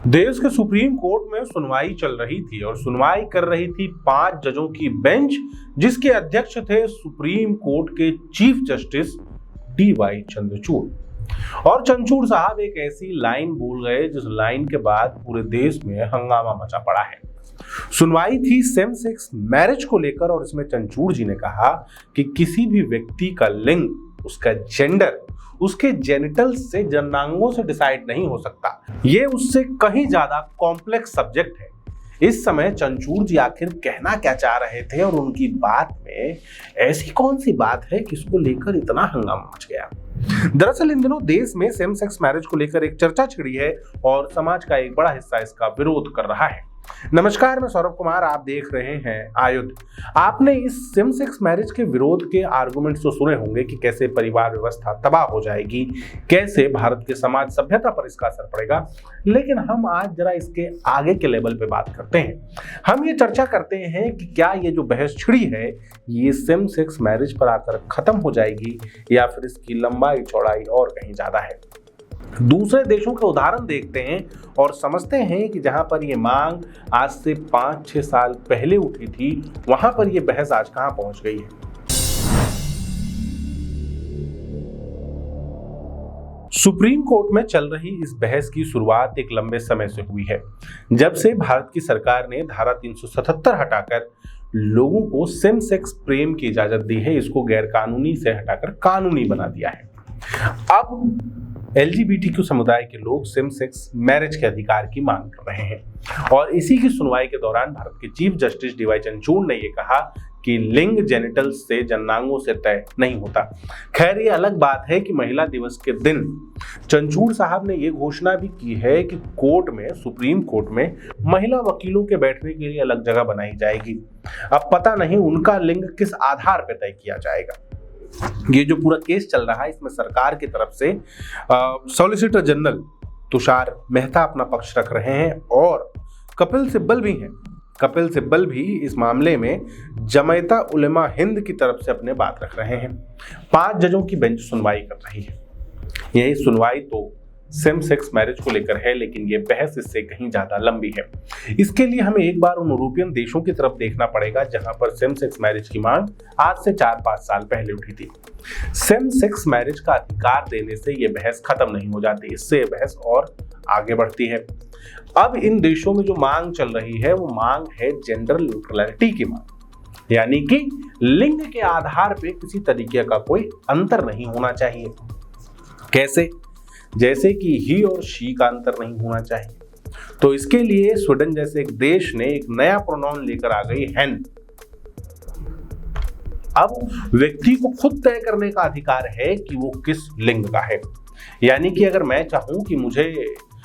देश के supreme court में सुनवाई चल रही थी और सुनवाई कर रही थी 5 जजों की बेंच, जिसके अध्यक्ष थे सुप्रीम कोर्ट के चीफ जस्टिस DY चंद्रचूड़। और चंद्रचूड़ साहब एक ऐसी लाइन बोल गए जिस लाइन के बाद पूरे देश में हंगामा मचा पड़ा है। सुनवाई थी सेम सेक्स मैरिज को लेकर और इसमें चंद्रचूड़ जी ने कहा कि किसी भी व्यक्ति का लिंग, उसका जेंडर, उसके जेनिटल्स से, जननांगों से डिसाइड नहीं हो सकता। ये उससे कहीं ज्यादा कॉम्प्लेक्स सब्जेक्ट है। इस समय चंद्रचूड़ जी आखिर कहना क्या चाह रहे थे और उनकी बात में ऐसी कौन सी बात है कि इसको लेकर इतना हंगामा मच गया। दरअसल इन दिनों देश में सेम सेक्स मैरिज को लेकर एक चर्चा छिड़ी है और समाज का एक बड़ा हिस्सा इसका विरोध कर रहा है। नमस्कार, मैं सौरभ कुमार, आप देख रहे हैं आयुध। आपने इस सेम सेक्स मैरिज के विरोध के आर्गुमेंट्स तो सुने होंगे कि कैसे परिवार व्यवस्था तबाह हो जाएगी, कैसे भारत के समाज सभ्यता पर इसका असर पड़ेगा। लेकिन हम आज जरा इसके आगे के लेवल पे बात करते हैं। हम ये चर्चा करते हैं कि क्या ये जो बहस छिड़ी है ये सेम सेक्स मैरिज पर आकर खत्म हो जाएगी या फिर इसकी लंबाई चौड़ाई और कहीं ज्यादा है। दूसरे देशों के उदाहरण देखते हैं और समझते हैं कि जहां पर ये मांग आज से 5-6 साल पहले उठी थी, वहां पर ये बहस आज कहां पहुंच गई है। सुप्रीम कोर्ट में चल रही इस बहस की शुरुआत एक लंबे समय से हुई है, जब से भारत की सरकार ने धारा 377 हटाकर लोगों को सेम सेक्स प्रेम की इजाजत दी है। इसको गैर कानूनी से हटाकर कानूनी बना दिया है। अब LGBTQ समुदाय के लोग सेम सेक्स मैरिज के अधिकार की मांग कर रहे हैं और इसी की सुनवाई के दौरान भारत के चीफ जस्टिस DY चंद्रचूड़ ने यह कहा कि लिंग जेनिटल्स से, जननांगों से तय नहीं होता। खैर, ये अलग बात है कि महिला दिवस के दिन चंद्रचूड़ साहब ने यह घोषणा भी की है कि कोर्ट में, सुप्रीम कोर्ट में महिला वकीलों के बैठने के लिए अलग जगह बनाई जाएगी। अब पता नहीं उनका लिंग किस आधार पर तय किया जाएगा। ये जो पूरा केस चल रहा है इसमें सरकार की तरफ से सॉलिसिटर जनरल तुषार मेहता अपना पक्ष रख रहे हैं और कपिल सिब्बल भी हैं। कपिल सिब्बल भी इस मामले में जमायता उलेमा हिंद की तरफ से अपने बात रख रहे हैं। 5 जजों की बेंच सुनवाई कर रही है। यही सुनवाई तो सेम सेक्स मैरिज को लेकर है, लेकिन ये बहस इससे कहीं ज्यादा लंबी है। इसके लिए हमें एक बार उन यूरोपियन देशों की तरफ देखना पड़ेगा जहां पर सेम सेक्स मैरिज की मांग आज से 4-5 साल पहले उठी थी। सेम सेक्स मैरिज का अधिकार देने से ये बहस खत्म नहीं हो जाती, इससे ये बहस और आगे बढ़ती है। अब इन देशों में जो मांग चल रही है वो मांग है जेंडर न्यूट्रलिटी की मांग, यानी कि लिंग के आधार पर किसी तरीके का कोई अंतर नहीं होना चाहिए। कैसे? जैसे कि ही और शी का अंतर नहीं होना चाहिए। तो इसके लिए स्वीडन जैसे एक देश ने एक नया प्रोनाउन लेकर आ गई, हेन। अब व्यक्ति को खुद तय करने का अधिकार है कि वो किस लिंग का है। यानी कि अगर मैं चाहूं कि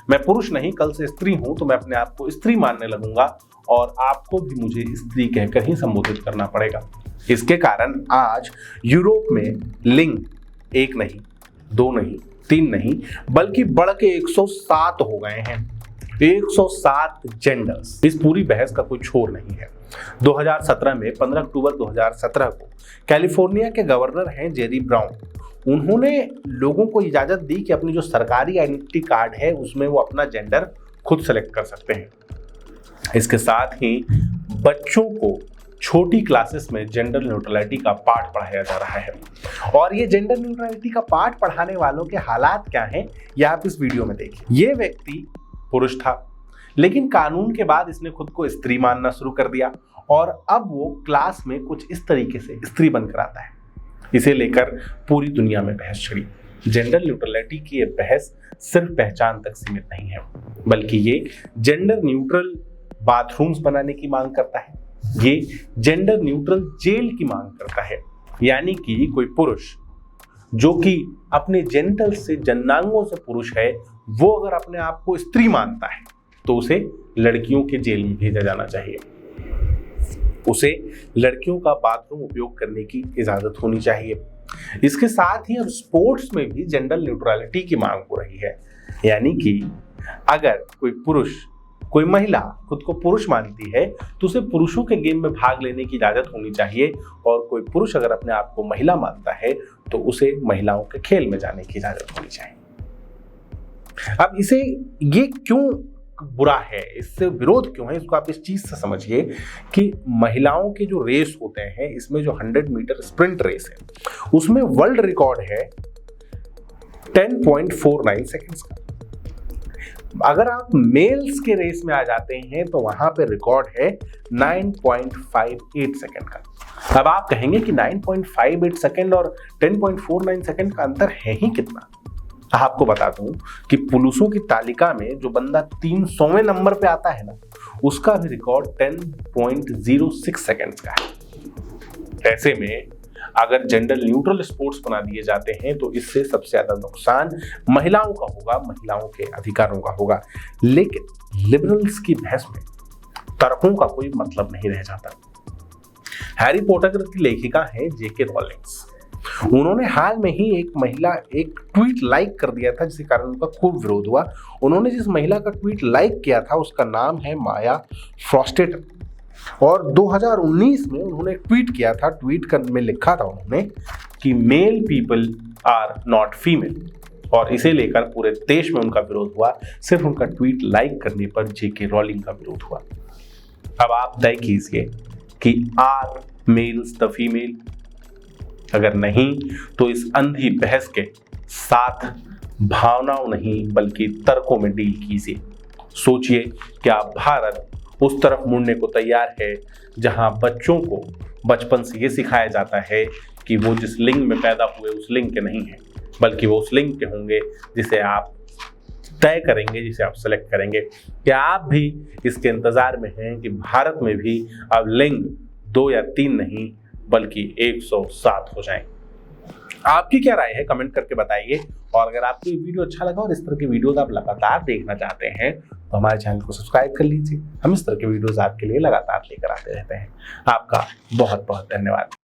मैं पुरुष नहीं, कल से स्त्री हूं, तो मैं अपने आप को स्त्री मानने लगूंगा और आपको भी मुझे स्त्री कहकर ही संबोधित करना पड़ेगा। इसके कारण आज यूरोप में लिंग 1 नहीं, 2 नहीं, 3 नहीं, बल्कि बढ़ के 107 हो गए हैं। 107 जेंडर्स। इस पूरी बहस का कोई छोर नहीं है। 2017 में 15 अक्टूबर 2017 को कैलिफोर्निया के गवर्नर हैं जेरी ब्राउन, उन्होंने लोगों को इजाजत दी कि अपनी जो सरकारी आइडेंटिटी कार्ड है उसमें वो अपना जेंडर खुद सेलेक्ट कर सकते हैं। इसके साथ ही बच्चों को छोटी क्लासेस में जेंडर न्यूट्रलिटी का पाठ पढ़ाया जा रहा है। और ये जेंडर न्यूट्रलिटी का पाठ पढ़ाने वालों के हालात क्या हैं, ये आप इस वीडियो में देखिए। ये व्यक्ति पुरुष था, लेकिन कानून के बाद इसने खुद को स्त्री मानना शुरू कर दिया और अब वो क्लास में कुछ इस तरीके से स्त्री बनकर आता है। इसे लेकर पूरी दुनिया में बहस छिड़ी। जेंडर न्यूट्रलिटी की ये बहस सिर्फ पहचान तक सीमित नहीं है, बल्कि ये जेंडर न्यूट्रल बाथरूम्स बनाने की मांग करता है। ये जेंडर न्यूट्रल जेल की मांग करता है, यानी कि कोई पुरुष जो कि अपने जेनिटल से, जननांगों से पुरुष है, वो अगर अपने आप को स्त्री मानता है तो उसे लड़कियों के जेल में भेजा जाना चाहिए। उसे लड़कियों का बाथरूम उपयोग करने की इजाजत होनी चाहिए। इसके साथ ही अब स्पोर्ट्स में भी जेंडर न्यूट्रलिटी की मांग हो रही है, यानी कि अगर कोई महिला खुद को पुरुष मानती है तो उसे पुरुषों के गेम में भाग लेने की इजाजत होनी चाहिए, और कोई पुरुष अगर अपने आप को महिला मानता है तो उसे महिलाओं के खेल में जाने की इजाजत होनी चाहिए। अब ये क्यों बुरा है, इससे विरोध क्यों है, इसको आप इस चीज से समझिए कि महिलाओं के जो रेस होते हैं, इसमें जो 100 मीटर स्प्रिंट रेस है उसमें वर्ल्ड रिकॉर्ड है 10.49 सेकंड्स का। अगर आप मेल्स के रेस में आ जाते हैं तो वहां पे रिकॉर्ड है 9.58 सेकंड का। अब आप कहेंगे कि 9.58 सेकंड और 10.49 सेकंड का अंतर है ही कितना। आपको बता दूं कि पुरुषों की तालिका में जो बंदा 300वें नंबर पे आता है ना, उसका भी रिकॉर्ड 10.06 सेकंड्स का है। ऐसे में अगर जेंडर न्यूट्रल स्पोर्ट्स बना दिए जाते हैं तो इससे सबसे ज्यादा नुकसान महिलाओं का होगा, महिलाओं के अधिकारों का होगा। लेकिन लिबरल्स की बहस में तर्कों का कोई मतलब नहीं रह जाता। हैरी पॉटर की लेखिका है जेके रॉलिंग्स। उन्होंने हाल में ही एक ट्वीट लाइक कर दिया था, जिसके कारण उनका खूब विरोध हुआ। उन्होंने जिस महिला का ट्वीट लाइक किया था उसका नाम है माया फ्रॉस्टेटर, और 2019 में उन्होंने ट्वीट किया था। ट्वीट में लिखा था उन्होंने कि male people are not female, और इसे लेकर पूरे देश में उनका विरोध हुआ। सिर्फ उनका ट्वीट लाइक करने पर जेके रॉलिंग का विरोध हुआ। अब आप तय कीजिए कि आर मेल्स द फीमेल? अगर नहीं तो इस अंधी बहस के साथ भावनाओं नहीं बल्कि तर्कों में डील कीजिए। सोचिए क्या भारत उस तरफ मुड़ने को तैयार है जहां बच्चों को बचपन से ये सिखाया जाता है कि वो जिस लिंग में पैदा हुए उस लिंग के नहीं हैं, बल्कि वो उस लिंग के होंगे जिसे आप तय करेंगे, जिसे आप सेलेक्ट करेंगे? क्या आप भी इसके इंतजार में हैं कि भारत में भी अब लिंग 2 या 3 नहीं बल्कि 107 हो जाएं? आपकी क्या राय है कमेंट करके बताइए। और अगर आपको ये वीडियो अच्छा लगा और इस तरह के वीडियोस आप लगातार देखना चाहते हैं तो हमारे चैनल को सब्सक्राइब कर लीजिए। हम इस तरह के वीडियोस आपके लिए लगातार लेकर आते रहते हैं। आपका बहुत बहुत धन्यवाद।